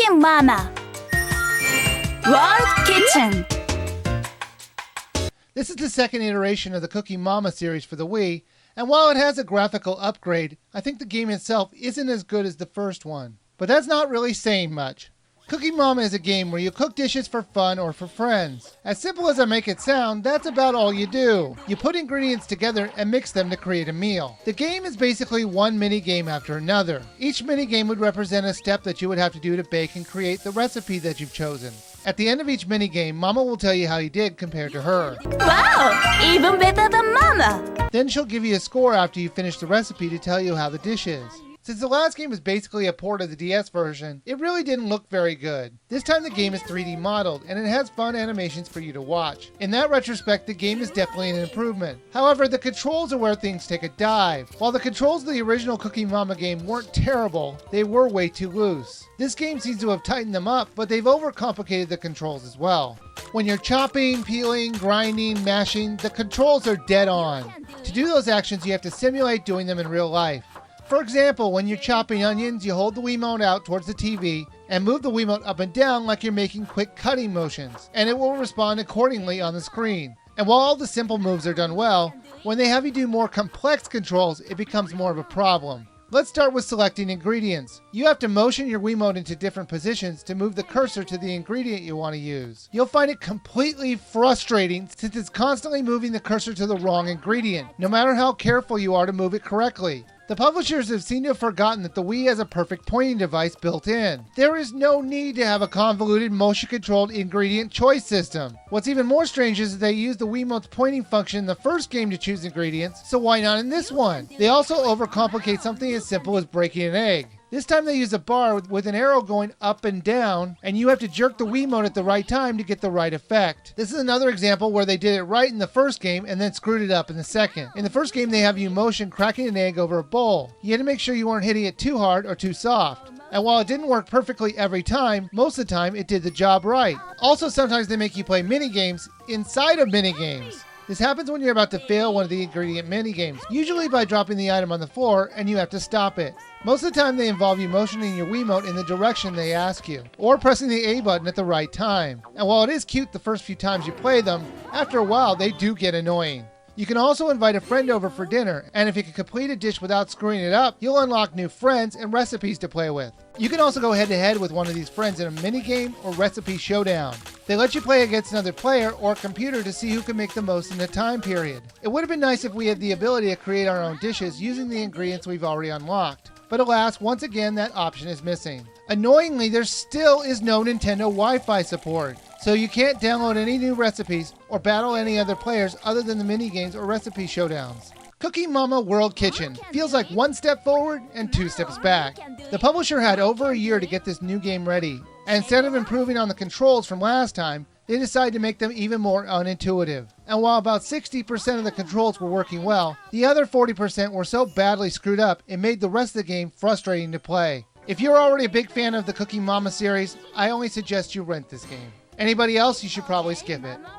Cookie Mama World Kitchen. This is the second iteration of the Cookie Mama series for the Wii, and while it has a graphical upgrade, I think the game itself isn't as good as the first one. But that's not really saying much. Cookie Mama is a game where you cook dishes for fun or for friends. As simple as I make it sound, that's about all you do. You put ingredients together and mix them to create a meal. The game is basically one mini-game after another. Each mini-game would represent a step that you would have to do to bake and create the recipe that you've chosen. At the end of each mini-game, Mama will tell you how you did compared to her. Wow, even better than Mama. Then she'll give you a score after you finish the recipe to tell you how the dish is. Since the last game was basically a port of the DS version, it really didn't look very good. This time the game is 3D modeled, and it has fun animations for you to watch. In that retrospect, the game is definitely an improvement. However, the controls are where things take a dive. While the controls of the original Cookie Mama game weren't terrible, they were way too loose. This game seems to have tightened them up, but they've overcomplicated the controls as well. When you're chopping, peeling, grinding, mashing, the controls are dead on. To do those actions, you have to simulate doing them in real life. For example, when you're chopping onions, you hold the Wiimote out towards the TV and move the Wiimote up and down like you're making quick cutting motions, and it will respond accordingly on the screen. And while all the simple moves are done well, when they have you do more complex controls, it becomes more of a problem. Let's start with selecting ingredients. You have to motion your Wiimote into different positions to move the cursor to the ingredient you want to use. You'll find it completely frustrating since it's constantly moving the cursor to the wrong ingredient, no matter how careful you are to move it correctly. The publishers have seemed to have forgotten that the Wii has a perfect pointing device built in. There is no need to have a convoluted motion-controlled ingredient choice system. What's even more strange is that they used the Wiimote's pointing function in the first game to choose ingredients, so why not in this one? They also overcomplicate something as simple as breaking an egg. This time they use a bar with an arrow going up and down, and you have to jerk the Wiimote at the right time to get the right effect. This is another example where they did it right in the first game and then screwed it up in the second. In the first game they have you motion cracking an egg over a bowl. You had to make sure you weren't hitting it too hard or too soft. And while it didn't work perfectly every time, most of the time it did the job right. Also, sometimes they make you play mini-games inside of mini-games. This happens when you're about to fail one of the ingredient mini-games, usually by dropping the item on the floor and you have to stop it. Most of the time they involve you motioning your Wiimote in the direction they ask you, or pressing the A button at the right time. And while it is cute the first few times you play them, after a while they do get annoying. You can also invite a friend over for dinner, and if you can complete a dish without screwing it up, you'll unlock new friends and recipes to play with. You can also go head-to-head with one of these friends in a minigame or recipe showdown. They let you play against another player or computer to see who can make the most in the time period. It would have been nice if we had the ability to create our own dishes using the ingredients we've already unlocked. But alas, once again, that option is missing. Annoyingly, there still is no Nintendo Wi-Fi support, so you can't download any new recipes or battle any other players other than the minigames or recipe showdowns. Cookie Mama World Kitchen feels like one step forward and two steps back. The publisher had over a year to get this new game ready, and instead of improving on the controls from last time, they decided to make them even more unintuitive. And while about 60% of the controls were working well, the other 40% were so badly screwed up it made the rest of the game frustrating to play. If you're already a big fan of the Cookie Mama series, I only suggest you rent this game. Anybody else, you should probably skip it.